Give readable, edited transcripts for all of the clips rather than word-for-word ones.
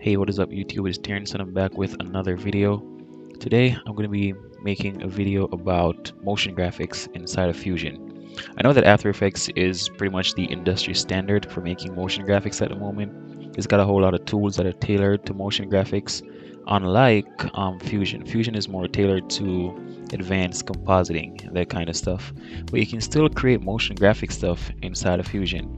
Hey, what is up YouTube? It's Terrence and I'm back with another video. Today I'm going to be making a video about motion graphics inside of Fusion. I know that After Effects is pretty much the industry standard for making motion graphics at the moment. It's got a whole lot of tools that are tailored to motion graphics, unlike Fusion. Fusion is more tailored to advanced compositing, that kind of stuff. But you can still create motion graphic stuff inside of Fusion.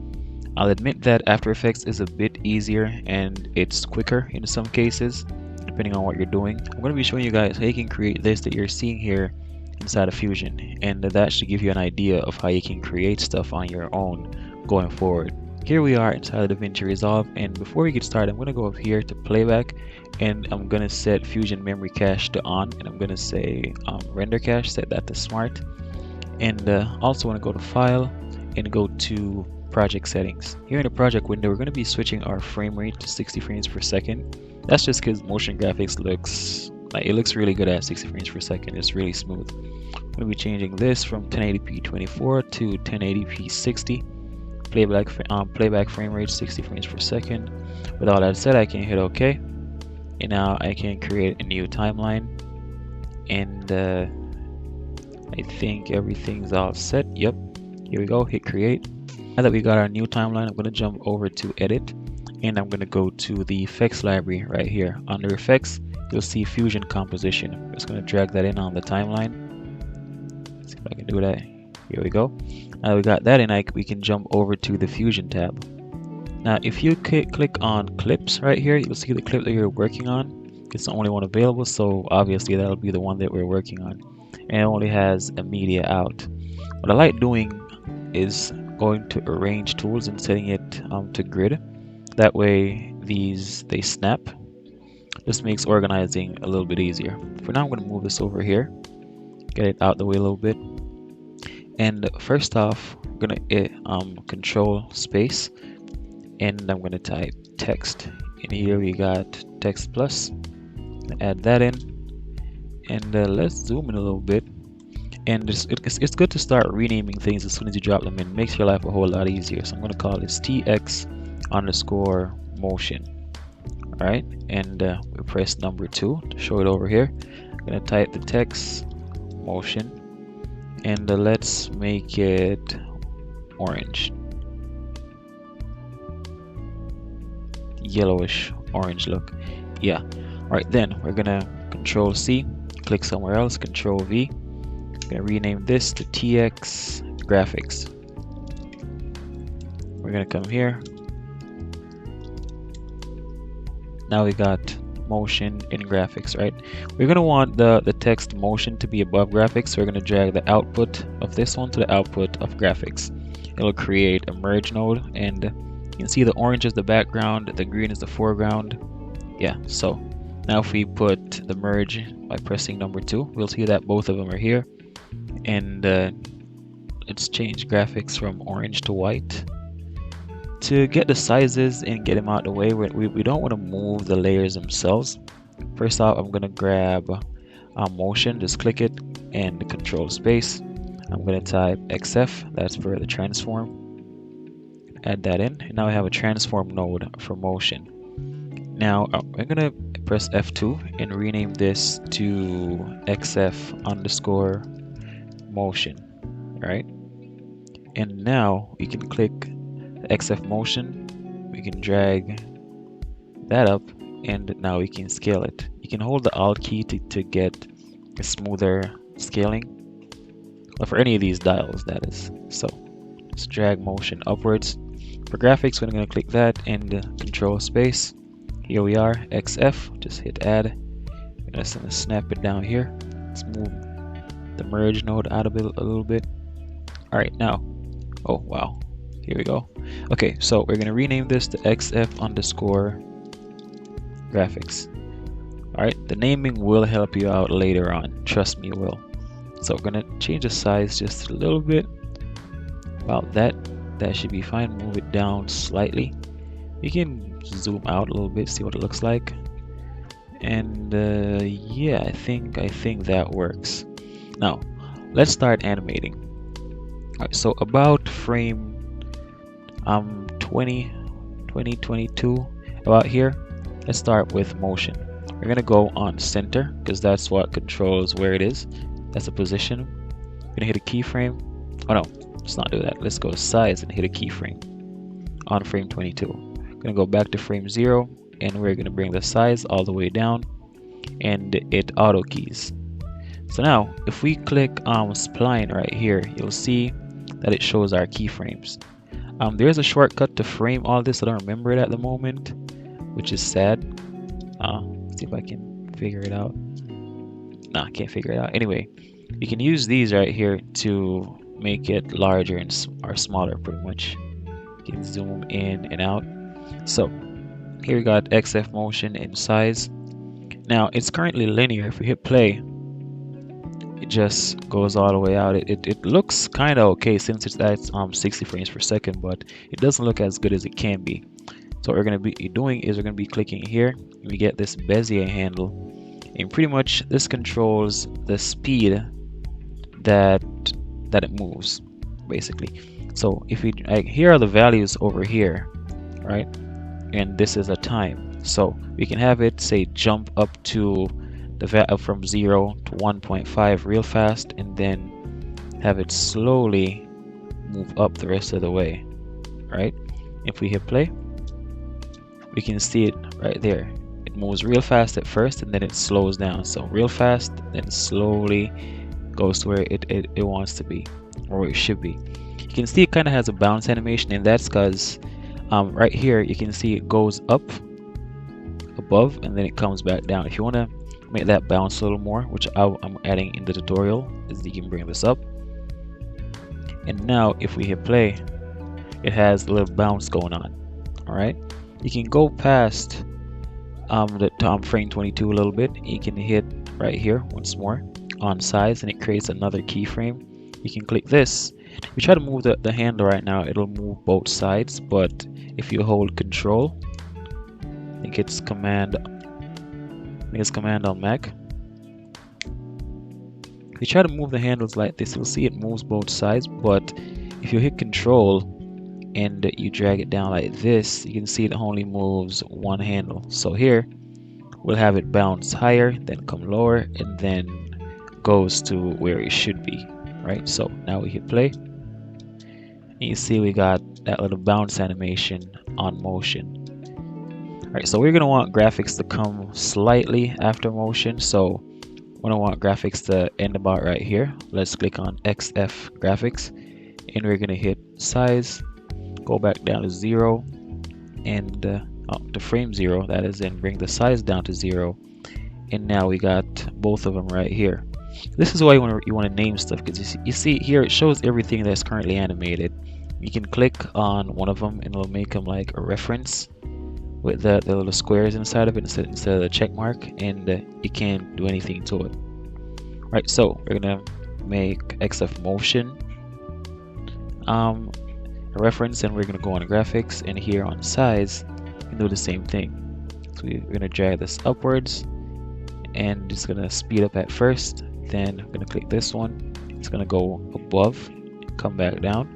I'll admit that After Effects is a bit easier and it's quicker in some cases, depending on what you're doing. I'm going to be showing you guys how you can create this that you're seeing here inside of Fusion, and that should give you an idea of how you can create stuff on your own going forward. Here we are inside of DaVinci Resolve, and before we get started, I'm going to go up here to playback, and I'm going to set Fusion memory cache to on, and I'm going to say render cache, set that to smart, and also want to go to file and go to project settings. Here in the project window, we're going to be switching our frame rate to 60 frames per second. That's just because motion graphics looks really good at 60 frames per second. It's really smooth. I'm going to be changing this from 1080p 24 to 1080p 60. Playback frame rate 60 frames per second. With all that said, I can hit OK, and now I can create a new timeline. And I think everything's all set. Yep. Here we go. Hit create. Now that we got our new timeline, I'm going to jump over to edit, and I'm going to go to the effects library right here. Under effects, you'll see Fusion composition. I'm just going to drag that in on the timeline. Let's see if I can do that. Here we go. Now that we got that in, we can jump over to the Fusion tab. Now if you click on clips right here, you'll see the clip that you're working on. It's the only one available, so obviously that'll be the one that we're working on, and it only has a media out. What I like doing is going to arrange tools and setting it to grid. That way they snap. This makes organizing a little bit easier. For now, I'm going to move this over here, get it out the way a little bit, and first off I'm going to hit control space, and I'm going to type text. And here we got text plus. Add that in, and let's zoom in a little bit. And it's good to start renaming things as soon as you drop them in. It makes your life a whole lot easier. So I'm going to call this TX_motion. Alright, and we press number 2 to show it over here. I'm going to type the text motion, and let's make it orange. Yellowish orange look. Yeah. Alright, then we're going to control C, click somewhere else, control V. Gonna rename this to TX graphics. We're gonna come here. Now we got motion in graphics, right? We're gonna want the text motion to be above graphics, so we're gonna drag the output of this one to the output of graphics. It'll create a merge node, and you can see the orange is the background, the green is the foreground. Yeah, so now if we put the merge by pressing number 2, we'll see that both of them are here. And let's change graphics from orange to white. To get the sizes and get them out of the way, we don't want to move the layers themselves. First off, I'm going to grab motion, just click it and control space. I'm going to type XF, that's for the transform. Add that in, and now I have a transform node for motion. Now I'm going to press F2 and rename this to XF_motion. Right, and now we can click the XF motion, we can drag that up, and now we can scale it. You can hold the Alt key to get a smoother scaling, or for any of these dials, that is. So let's drag motion upwards. For graphics, we're going to click that and control space. Here we are, XF, just hit add. I'm going to snap it down here. Let's move the merge node out of it a little bit. Alright, now, oh wow, here we go. Okay, so we're gonna rename this to XF_graphics. Alright, the naming will help you out later on, trust me, it will. So we're gonna change the size just a little bit. About that should be fine. Move it down slightly. You can zoom out a little bit, see what it looks like. And yeah, I think that works. Now, let's start animating. Alright, so about frame 22, about here, Let's start with motion. We're gonna go on center because that's what controls where it is. That's the position. We're gonna hit a keyframe. Oh no, let's not do that. Let's go to size and hit a keyframe on frame 22. We're gonna go back to frame 0 and we're gonna bring the size all the way down and it auto keys. So now if we click spline right here, you'll see that it shows our keyframes. There's a shortcut to frame all this. I don't remember it at the moment, which is sad. Let's see if I can figure it out. Nah, I can't figure it out. Anyway, you can use these right here to make it larger or smaller pretty much. You can zoom in and out. So here we got XF motion and size. Now it's currently linear. If we hit play, it just goes all the way out. It looks kind of okay since it's at 60 frames per second, but it doesn't look as good as it can be. So what we're going to be doing is we're going to be clicking here and we get this Bezier handle, and pretty much this controls the speed that it moves basically. So if we here are the values over here, right, and this is a time, so we can have it say jump up to the from 0 to 1.5 real fast and then have it slowly move up the rest of the way, right? If we hit play, we can see it right there. It moves real fast at first and then it slows down. So real fast, then slowly goes to where it wants to be, or where it should be. You can see it kind of has a bounce animation, and that's because right here you can see it goes up above and then it comes back down. If you want to make that bounce a little more, which I'm adding in the tutorial, is you can bring this up. And now if we hit play, it has a little bounce going on. All right, you can go past the frame 22 a little bit. You can hit right here once more on size and it creates another keyframe. You can click this. If you try to move the handle right now, it'll move both sides, but if you hold control, I think it's command on Mac. If you try to move the handles like this, you'll see it moves both sides, but if you hit control and you drag it down like this, you can see it only moves one handle. So here we'll have it bounce higher, then come lower, and then goes to where it should be, right? So now we hit play and you see we got that little bounce animation on motion. Alright, so we're going to want graphics to come slightly after motion, so we're going to want graphics to end about right here. Let's click on XF graphics and we're going to hit size, go back down to 0 and to frame 0, that is, and bring the size down to 0, and now we got both of them right here. This is why you want to name stuff, because you see here it shows everything that's currently animated. You can click on one of them and it'll make them like a reference with the little squares inside of it instead of the check mark, and you can't do anything to it. Right, so we're gonna make XF motion a reference, and we're gonna go on graphics, and here on size you can do the same thing. So we're gonna drag this upwards and it's gonna speed up at first, then I'm gonna click this one, it's gonna go above, come back down,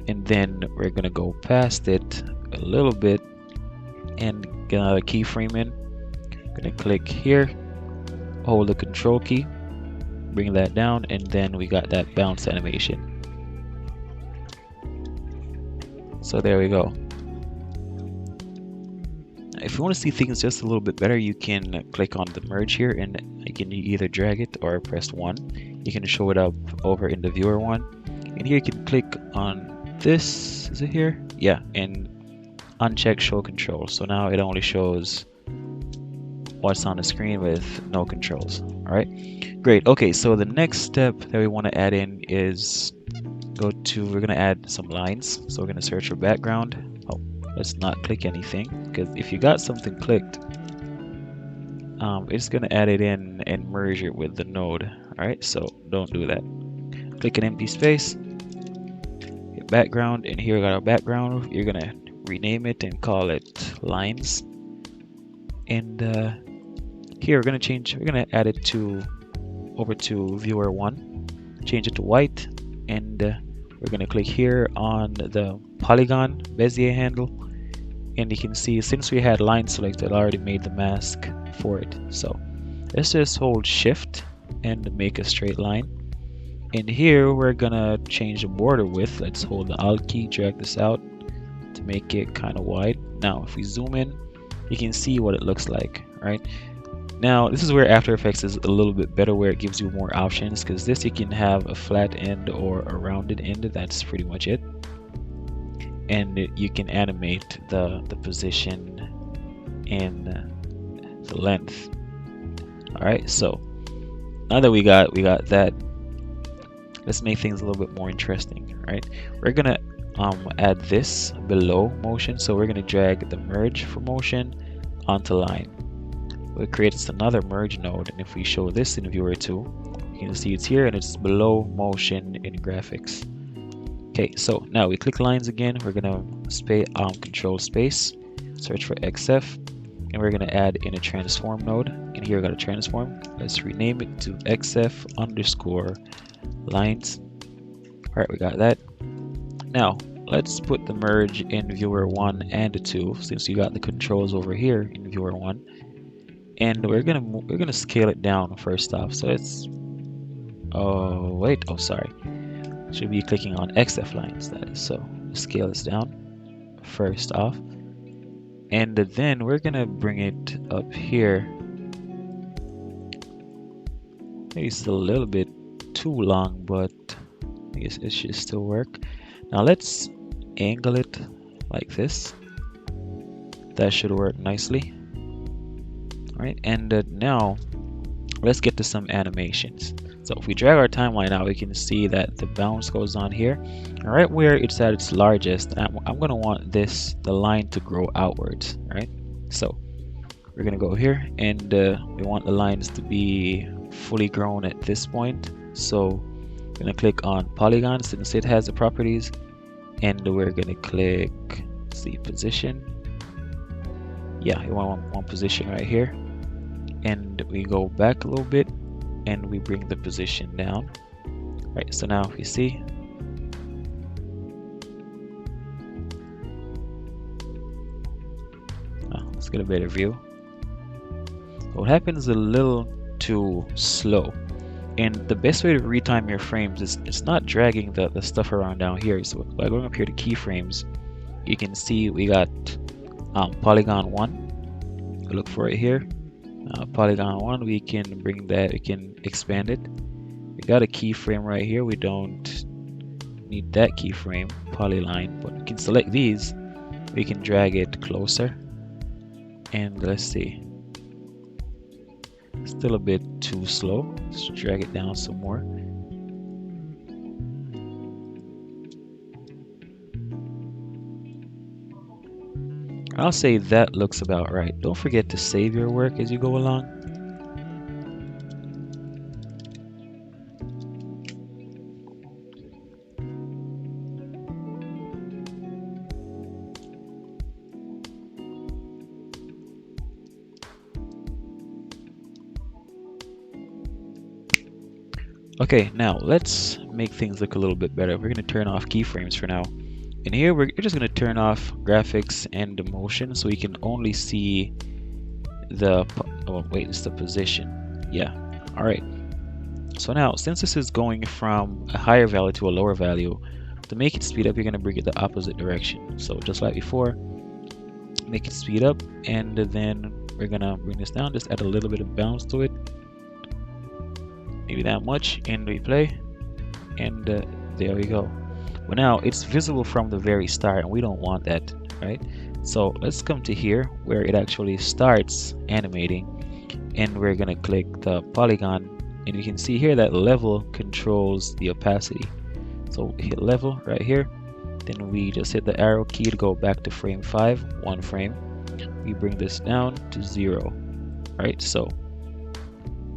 and then we're gonna go past it a little bit and get another keyframe in. I'm gonna click here, hold the control key, bring that down, and then we got that bounce animation. So there we go. If you want to see things just a little bit better, you can click on the merge here, and you can either drag it or press 1. You can show it up over in the viewer one, and here you can click on this. Is it here? Yeah, and uncheck show controls. So now it only shows what's on the screen with no controls. All right, great. Okay, so the next step that we want to add in is we're going to add some lines. So we're going to search for background. Oh, let's not click anything, because if you got something clicked, it's going to add it in and merge it with the node. All right, so don't do that. Click an empty space, hit background, and here we got our background. You're going to rename it and call it lines. And here we're going to add it over to viewer 1, change it to white, and we're going to click here on the polygon Bezier handle, And you can see since we had line selected, I already made the mask for it. So let's just hold shift and make a straight line. And here we're gonna change the border width. Let's hold the Alt key, drag this out to make it kind of wide. Now if we zoom in, you can see what it looks like, right? Now this is where After Effects is a little bit better, where it gives you more options, because this you can have a flat end or a rounded end. That's pretty much it. And you can animate the position and the length. All right, so now that we got that, let's make things a little bit more interesting, right? We're gonna add this below motion, so we're gonna drag the merge for motion onto line. We'll create another merge node, and if we show this in viewer 2, you can see it's here and it's below motion in graphics. Okay, so now we click lines again. We're gonna control space, search for XF, and we're gonna add in a transform node. And here we got a transform. Let's rename it to XF underscore lines. All right, we got that. Now let's put the merge in viewer 1 and 2, since you got the controls over here in viewer 1. And we're gonna scale it down first off. So it's sorry. Should be clicking on XF lines, that is. So scale this down first off, and then we're gonna bring it up here. Maybe it's a little bit too long, but I guess it should still work. Now let's angle it like this. That should work nicely. All right, and now let's get to some animations. So if we drag our timeline out, we can see that the bounce goes on here. And right where it's at its largest, I'm gonna want the line to grow outwards, right? So we're gonna go here, and we want the lines to be fully grown at this point. So we're gonna click on polygon since it has the properties, and we're gonna click, see, position. Yeah, you want one position right here, and we go back a little bit and we bring the position down. Right, so now if you see, let's get a better view. What happens a little too slow, and the best way to retime your frames is it's not dragging the stuff around down here. So by going up here to keyframes, you can see we got polygon 1. Look for it here. Polygon 1, we can bring that, we can expand it. We got a keyframe right here. We don't need that keyframe, polyline, but we can select these. We can drag it closer, and let's see, still a bit too slow. Let's drag it down some more. I'll say that looks about right. Don't forget to save your work as you go along. Okay, now let's make things look a little bit better. We're going to turn off keyframes for now. And here we're just going to turn off graphics and the motion, so we can only see the, it's the position. Yeah, all right. So now, since this is going from a higher value to a lower value, to make it speed up, you're going to bring it the opposite direction. So just like before, make it speed up, and then we're going to bring this down, just add a little bit of bounce to it. Maybe that much, and we play, and there we go. But now it's visible from the very start, and we don't want that, right? So let's come to here where it actually starts animating, and we're gonna click the polygon, and you can see here that level controls the opacity. So hit level right here, then we just hit the arrow key to go back to frame 5, 1 frame. We bring this down to 0, right? So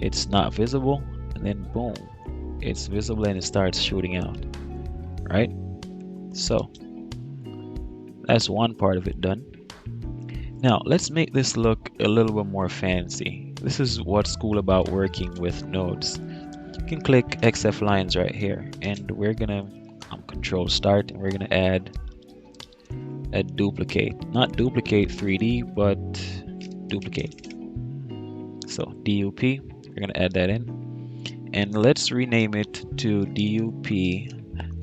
it's not visible, and then boom, it's visible and it starts shooting out, right? So that's one part of it done. Now let's make this look a little bit more fancy. This is what's cool about working with nodes. You can click XF lines right here, and we're gonna control start, and we're gonna add a duplicate, not duplicate 3D, but duplicate. So DUP, we're gonna add that in, and let's rename it to DUP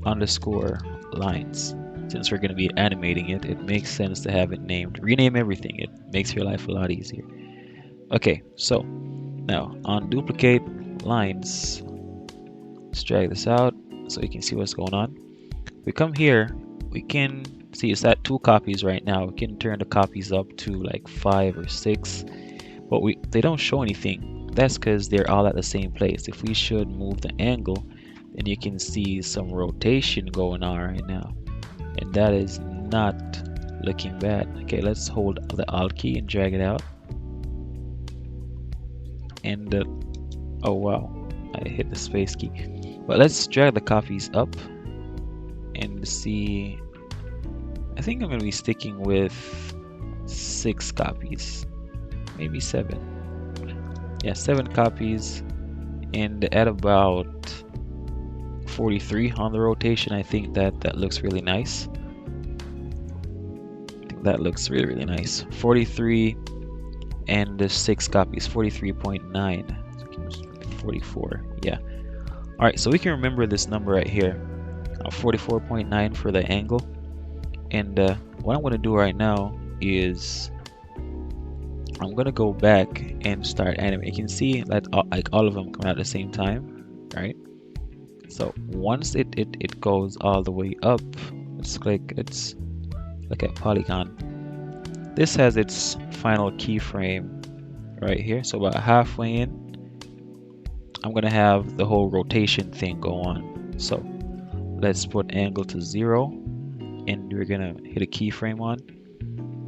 underscore lines. Since we're gonna be animating it, it makes sense to have it named. Rename everything, it makes your life a lot easier. Okay, so now on duplicate lines, let's drag this out so you can see what's going on. We come here, we can see it's at 2 copies right now. We can turn the copies up to like 5 or 6, but they don't show anything. That's because they're all at the same place. If we should move the angle, then you can see some rotation going on right now, and that is not looking bad. Okay, let's hold the Alt key and drag it out, and oh wow, I hit the space key. But let's drag the copies up and see. I think I'm going to be sticking with 6 copies, maybe 7. Yeah, 7 copies, and at about 43 on the rotation. I think that looks really nice. I think that looks really nice. 43 and the 6 copies, 43.9, 44. Yeah. All right, so we can remember this number right here, 44.9 for the angle. And what I'm going to do right now is I'm going to go back and start animating. You can see that like all of them come out at the same time, right? So once it goes all the way up, let's look at polygon. This has its final keyframe right here. So about halfway in, I'm going to have the whole rotation thing go on. So let's put angle to 0, and we're going to hit a keyframe on.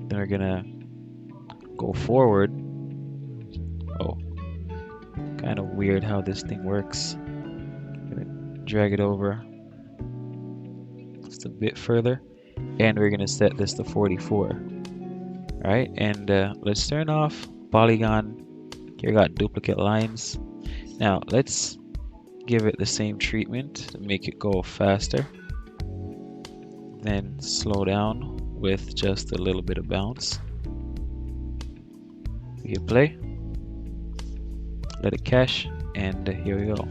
Then we're going to go forward. Oh, kind of weird how this thing works. I'm going to drag it over just a bit further, and we're going to set this to 44. All right, and let's turn off polygon. Here we got duplicate lines. Now let's give it the same treatment to make it go faster, then slow down with just a little bit of bounce. We hit play, let it cache, and here we go.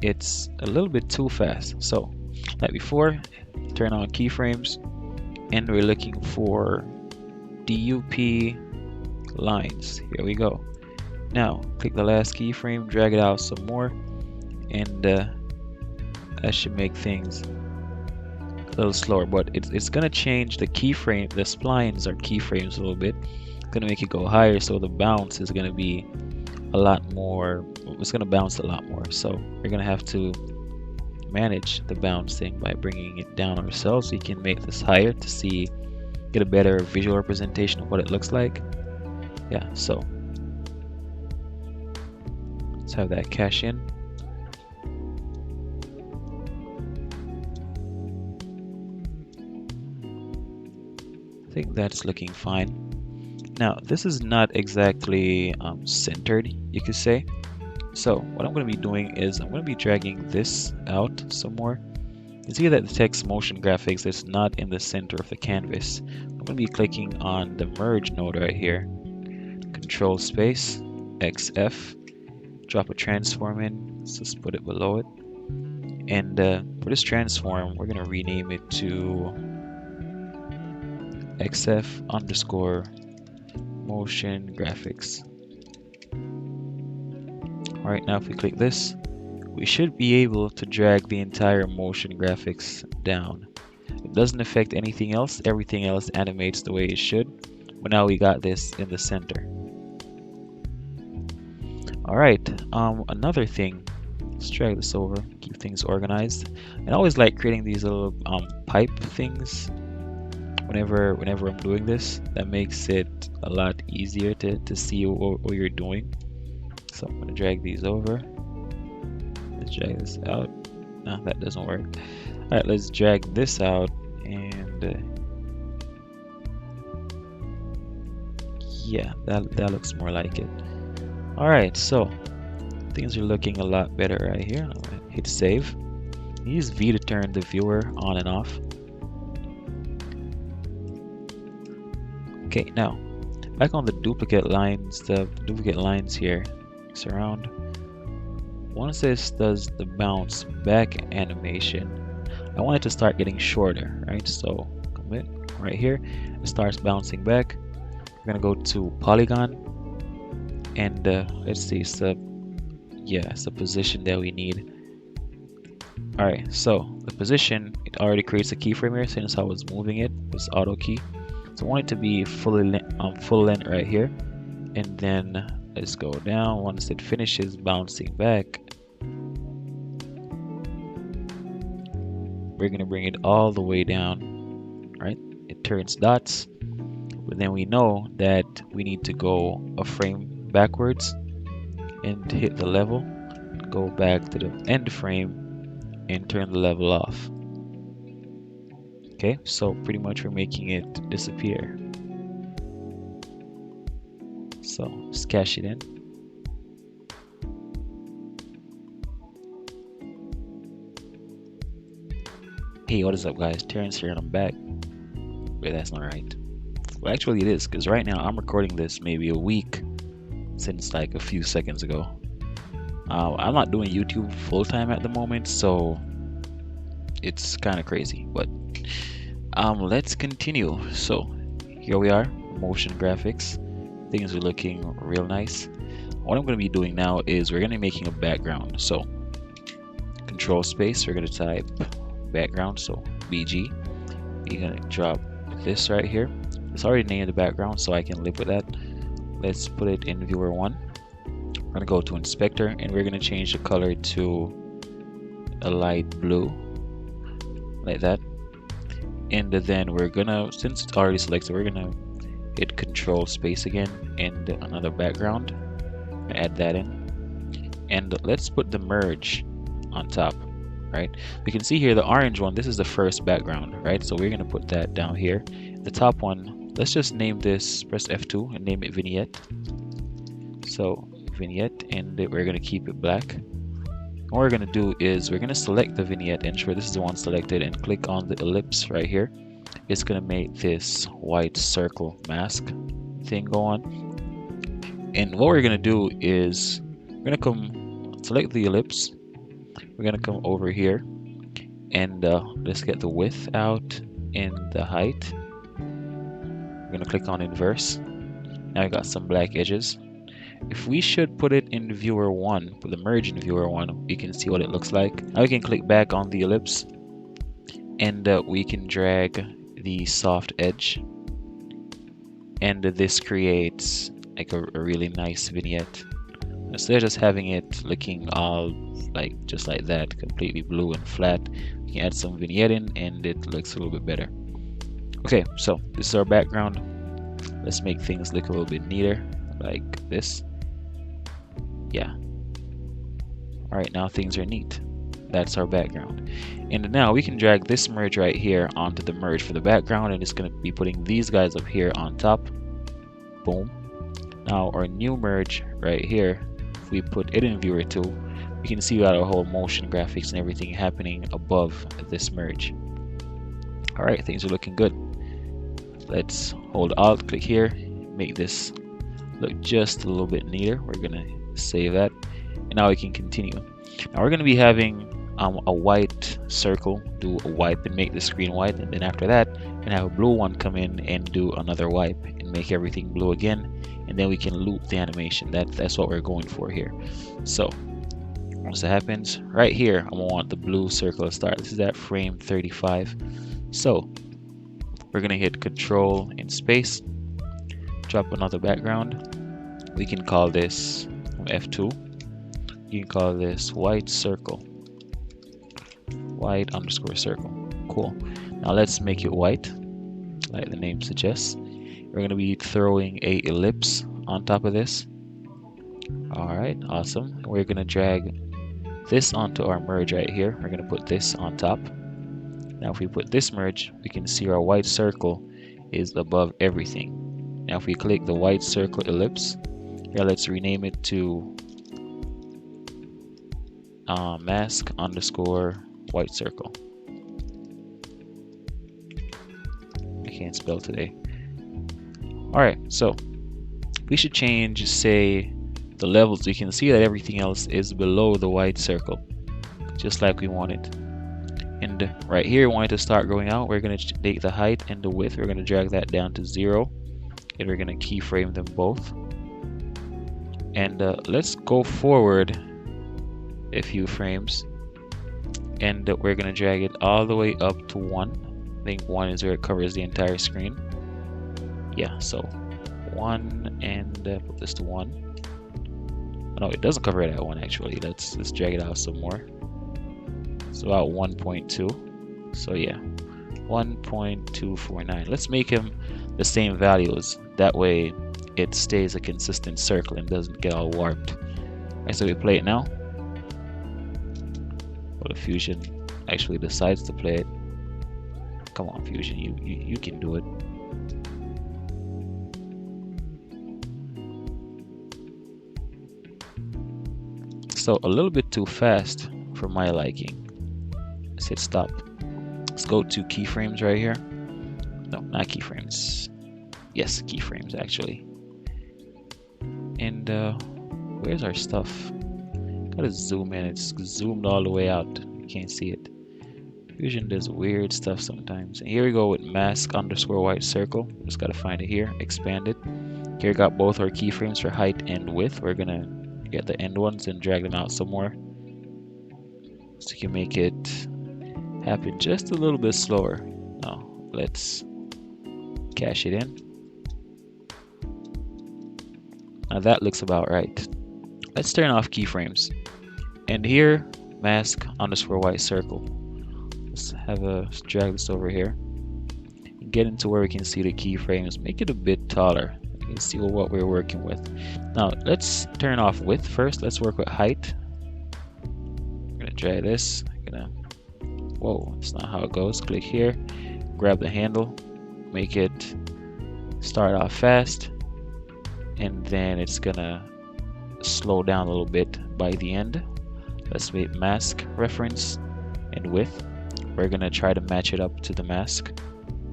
It's a little bit too fast. So like before, turn on keyframes, and we're looking for DUP lines. Here we go. Now click the last keyframe, drag it out some more, and that should make things a little slower. But it's gonna change the keyframe. The splines are keyframes a little bit. It's gonna make it go higher, so the bounce is gonna be a lot more. It's gonna bounce a lot more. So we're gonna have to manage the bouncing by bringing it down ourselves. So you can make this higher to get a better visual representation of what it looks like. Yeah, so let's have that cache in. I think that's looking fine. Now this is not exactly centered, you could say. So what I'm going to be doing is I'm going to be dragging this out some more. You see that the text motion graphics is not in the center of the canvas. I'm going to be clicking on the merge node right here. Control space, XF, drop a transform in, let's just put it below it. And for this transform, we're going to rename it to XF underscore motion graphics. Alright, now if we click this, we should be able to drag the entire motion graphics down. It doesn't affect anything else, everything else animates the way it should, but now we got this in the center. Alright, another thing, let's drag this over, keep things organized. I always like creating these little pipe things whenever I'm doing this. That makes it a lot easier to see what you're doing. So I'm going to drag these over. Let's drag this out. No, that doesn't work. Alright, let's drag this out, and yeah, that looks more like it. Alright, so things are looking a lot better right here. I'm going to hit save. Use V to turn the viewer on and off. Okay, now back on the duplicate lines here, surround. Once this does the bounce back animation, I want it to start getting shorter, right? So commit right here, it starts bouncing back. We're gonna go to polygon, and let's see, it's the position that we need. All right, so the position, it already creates a keyframe here since I was moving it, this auto key. So I want it to be full length right here, and then let's go down. Once it finishes bouncing back, we're gonna bring it all the way down, right? It turns dots, but then we know that we need to go a frame backwards and hit the level, go back to the end frame and turn the level off. Okay, so pretty much we're making it disappear. So let's cache it in. Hey, what is up guys? Terrence here and I'm back. Wait, that's not right. Well, actually it is, because right now I'm recording this maybe a week since like a few seconds ago. I'm not doing YouTube full-time at the moment, so it's kind of crazy, but let's continue. So here we are, motion graphics. Things are looking real nice. What I'm going to be doing now is we're going to be making a background. So control space, we're going to type background, so BG. You're going to drop this right here. It's already named the background, so I can live with that. Let's put it in viewer 1. We're going to go to inspector, and we're going to change the color to a light blue, like that. And then we're going to, since it's already selected, we're going to hit control space again and another background, add that in, and let's put the merge on top, right? We can see here the orange one, this is the first background, right? So we're going to put that down here. The top one, let's just name this, press F2 and name it Vignette. So Vignette, and we're going to keep it black. And what we're going to do is we're going to select the vignette, ensure this is the one selected, and click on the ellipse right here. It's going to make this white circle mask thing go on. And what we're going to do is we're going to come select the ellipse. We're going to come over here and let's get the width out and the height. We're going to click on inverse. Now we got some black edges. If we should put it in viewer 1, put the merge in viewer 1, we can see what it looks like. Now we can click back on the ellipse, and we can drag the soft edge, and this creates like a really nice vignette. Instead of just having it looking all like just like that, completely blue and flat, we can add some vignette in and it looks a little bit better. Okay, so this is our background. Let's make things look a little bit neater, like this. Yeah. Alright, now things are neat. That's our background. And now we can drag this merge right here onto the merge for the background, and it's going to be putting these guys up here on top. Boom. Now our new merge right here, if we put it in viewer 2, we can see we got our whole motion graphics and everything happening above this merge. Alright, things are looking good. Let's hold Alt, click here, make this look just a little bit neater. We're going to save that, and now we can continue. Now we're going to be having a white circle, do a wipe and make the screen white, and then after that we're going to have a blue one come in and do another wipe and make everything blue again, and then we can loop the animation. That's what we're going for here. So once that happens, right here I'm going to want the blue circle to start. This is at frame 35. So we're going to hit control and space, drop another background. We can call this F2. You can call this white circle, white underscore circle. Cool. Now let's make it white, like the name suggests. We're going to be throwing a ellipse on top of this. Alright, awesome. We're going to drag this onto our merge right here. We're going to put this on top. Now if we put this merge, we can see our white circle is above everything. Now if we click the white circle ellipse, here let's rename it to mask underscore white circle. I can't spell today. Alright, so we should change, say, the levels. We can see that everything else is below the white circle, just like we wanted. And right here, we want it to start growing out. We're going to take the height and the width. We're going to drag that down to 0. And we're going to keyframe them both. And let's go forward a few frames. And we're going to drag it all the way up to 1. I think 1 is where it covers the entire screen. Yeah, so 1, and put this to 1. No, it doesn't cover it at 1 actually. Let's drag it out some more. It's about 1.2. So yeah, 1.249. Let's make him the same values. That way it stays a consistent circle and doesn't get all warped. Alright, so we play it now. Well, the Fusion actually decides to play it. Come on, Fusion, you can do it. So a little bit too fast for my liking. Let's hit stop. Let's go to keyframes right here. No, not keyframes. Yes, keyframes actually. And where's our stuff? Gotta zoom in. It's zoomed all the way out. You can't see it. Fusion does weird stuff sometimes. And here we go with mask underscore white circle. Just gotta find it here. Expand it. Here we got both our keyframes for height and width. We're gonna get the end ones and drag them out some more, so you can make it happen just a little bit slower. Now let's cache it in. Now that looks about right. Let's turn off keyframes, and here mask underscore white circle. Let's drag this over here and get into where we can see the keyframes. Make it a bit taller. You can see what we're working with. Now let's turn off width first. Let's work with height. I'm gonna drag this. Whoa, that's not how it goes. Click here, grab the handle, make it start off fast, and then it's gonna slow down a little bit by the end. Let's make mask reference and width. We're gonna try to match it up to the mask,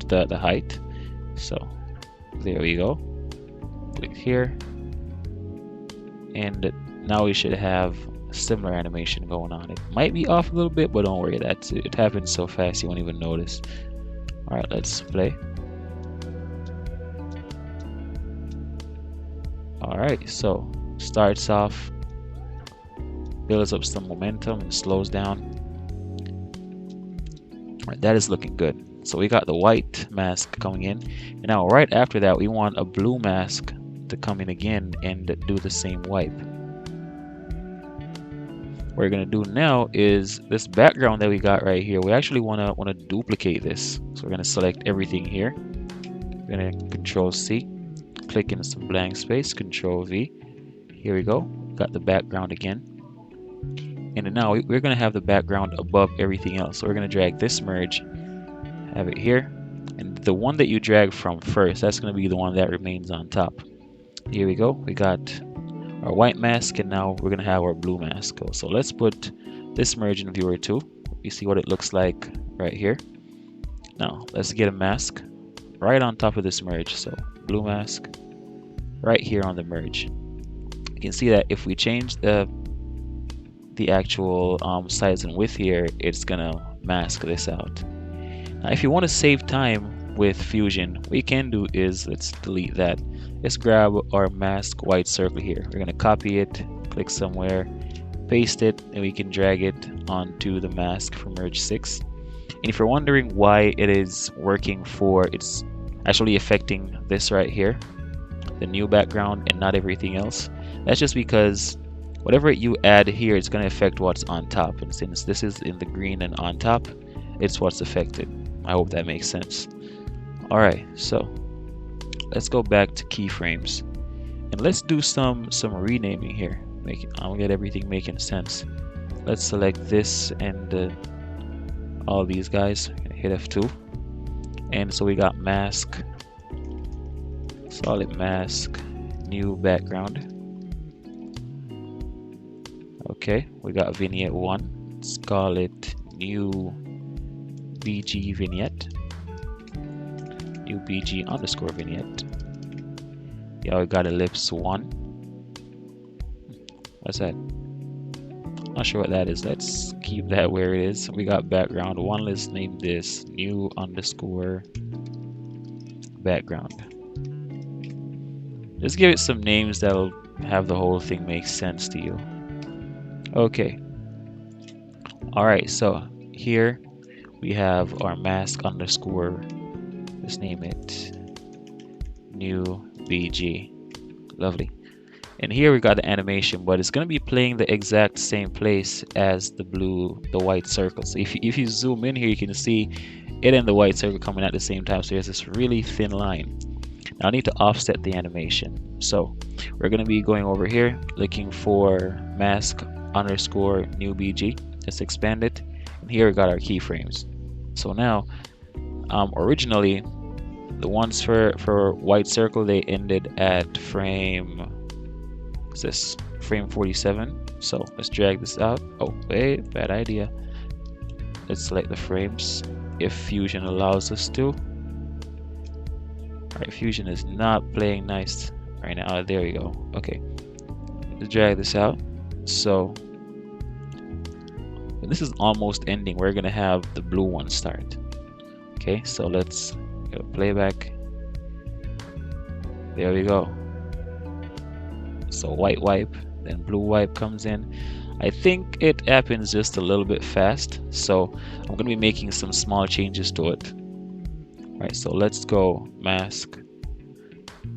to the height. So there we go. Click here, and now we should have a similar animation going on. It might be off a little bit, but don't worry, it happens so fast you won't even notice. All right, let's play. All right, so starts off, builds up some momentum and slows down. All right, that is looking good. So we got the white mask coming in, and now right after that we want a blue mask to come in again and do the same wipe. What we're gonna do now is this background that we got right here, we actually wanna duplicate this. So we're gonna select everything here. We're gonna Control C, click in some blank space, Control V. Here we go, got the background again. And now we're gonna have the background above everything else. So we're gonna drag this merge, have it here, and the one that you drag from first, that's gonna be the one that remains on top. Here we go, we got our white mask, and now we're gonna have our blue mask. So let's put this merge in viewer 2. You see what it looks like right here. Now let's get a mask right on top of this merge. So blue mask right here on the merge. You can see that if we change the actual size and width here, it's gonna mask this out. Now if you want to save time with Fusion, what you can do is, let's delete that. Let's grab our mask white circle here. We're gonna copy it, click somewhere, paste it, and we can drag it onto the mask for merge 6. And if you're wondering why it is working for, it's actually affecting this right here, the new background, and not everything else, that's just because whatever you add here, it's going to affect what's on top. And since this is in the green and on top, it's what's affected. I hope that makes sense. Alright, so let's go back to keyframes, and let's do some renaming here. I'll get everything making sense. Let's select this and all these guys. Hit F2, and so we got mask, solid mask, new background. Okay, we got vignette 1. Let's call it new BG vignette, new BG underscore vignette. Yeah, we got ellipse 1. What's that? Not sure what that is. Let's keep that where it is. We got background 1. Let's name this new underscore background. Just give it some names that'll have the whole thing make sense to you. Okay. Alright, so here we have our mask underscore. Let's name it new BG. Lovely. And here we got the animation, but it's going to be playing the exact same place as the white circle. So if you zoom in here, you can see it and the white circle coming at the same time. So there's this really thin line. Now I need to offset the animation. So we're going to be going over here, looking for mask underscore new BG. Let's expand it. And here we got our keyframes. So now, originally, the ones for white circle, they ended at frame, what's this? Frame 47. So let's drag this out. Oh, wait, bad idea. Let's select the frames if Fusion allows us to. Alright, Fusion is not playing nice right now. There we go. Okay. Let's drag this out. So when this is almost ending, we're gonna have the blue one start. Okay, so let's go playback. There we go. So white wipe, then blue wipe comes in. I think it happens just a little bit fast, so I'm gonna be making some small changes to it. Alright, so let's go mask.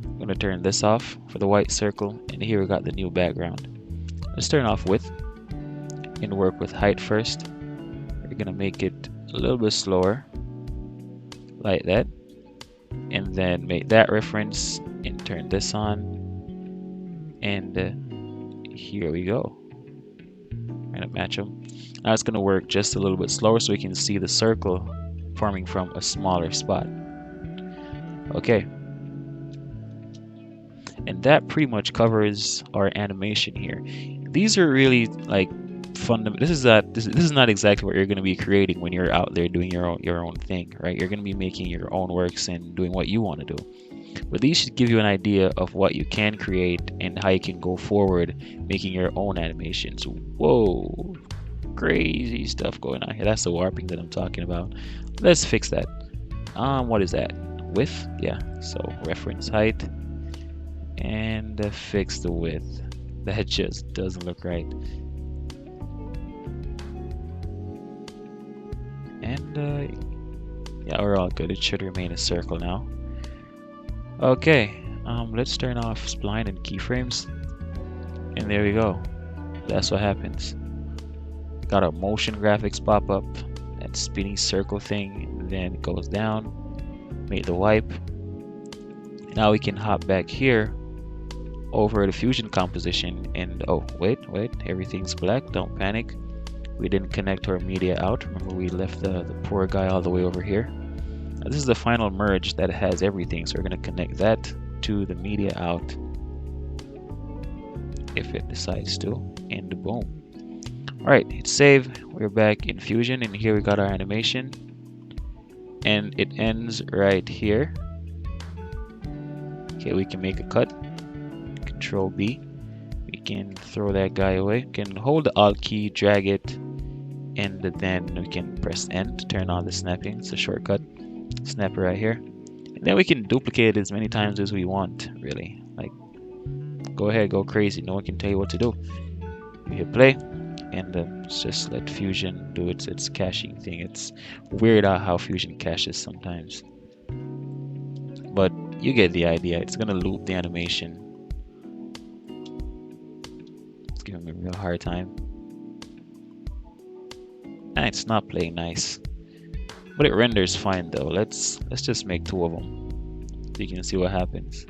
I'm gonna turn this off for the white circle, and here we got the new background. Let's turn off width and work with height first. We're gonna make it a little bit slower, like that, and then make that reference and turn this on, and here we go. I'm gonna match them. Now it's gonna work just a little bit slower so we can see the circle forming from a smaller spot. Okay, and that pretty much covers our animation here. These are really like fundamental. This is not exactly what you're going to be creating when you're out there doing your own thing, right? You're going to be making your own works and doing what you want to do. But these should give you an idea of what you can create and how you can go forward making your own animations. Whoa, crazy stuff going on here. That's the warping that I'm talking about. Let's fix that. What is that? Width? Yeah. So reference height and fix the width. That just doesn't look right. And yeah, we're all good. It should remain a circle now. Okay, let's turn off spline and keyframes, and there we go. That's what happens. Got our motion graphics pop up, that spinning circle thing, then it goes down. Make the wipe. Now we can hop back here over the Fusion composition, and oh wait, everything's black. Don't panic. We didn't connect our media out. Remember, we left the poor guy all the way over here. Now, this is the final merge that has everything, so we're going to connect that to the media out if it decides to, and boom. Alright, hit save. We're back in Fusion, and here we got our animation, and it ends right here. Okay, we can make a cut. Control B. We can throw that guy away. We can hold the Alt key, drag it, and then we can press N to turn on the snapping. It's a shortcut. Snap it right here. And then we can duplicate it as many times as we want, really. Like, go ahead, go crazy. No one can tell you what to do. We hit play, and let's just let Fusion do its caching thing. It's weird how Fusion caches sometimes. But you get the idea. It's going to loop the animation. It's giving me a real hard time. It's not playing nice, but it renders fine though. Let's just make 2 of them so you can see what happens.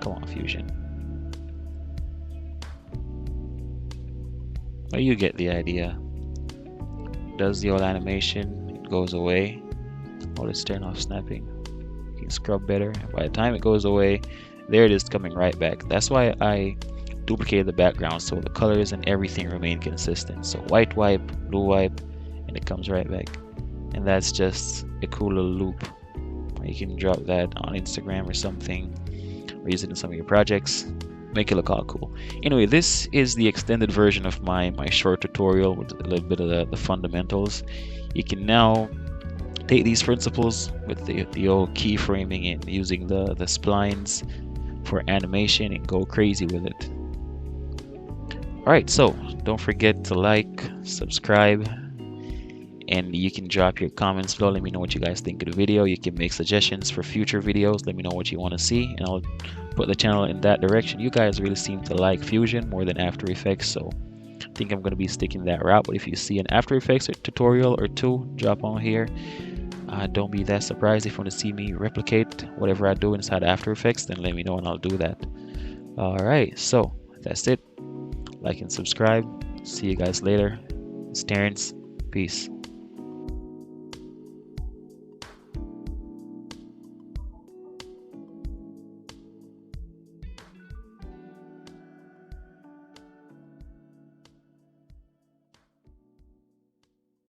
Come on, Fusion. Well, you get the idea. Does the old animation, it goes away. Oh, let's turn off snapping. You can scrub better. By the time it goes away, there it is coming right back. That's why I duplicated the background so the colors and everything remain consistent. So white wipe, blue wipe, and and it comes right back. And that's just a cool little loop. You can drop that on Instagram or something, or use it in some of your projects. Make it look all cool. Anyway, this is the extended version of my short tutorial with a little bit of the fundamentals. You can now take these principles with the old keyframing and using the splines for animation and go crazy with it. Alright, so don't forget to like, subscribe, and you can drop your comments below. Let me know what you guys think of the video. You can make suggestions for future videos. Let me know what you want to see, and I'll put the channel in that direction. You guys really seem to like Fusion more than After Effects, so I think I'm going to be sticking that route. But if you see an After Effects tutorial or two, drop on here. Don't be that surprised if you want to see me replicate whatever I do inside After Effects, then let me know and I'll do that. Alright, so that's it. Like and subscribe. See you guys later. It's Terrence. Peace.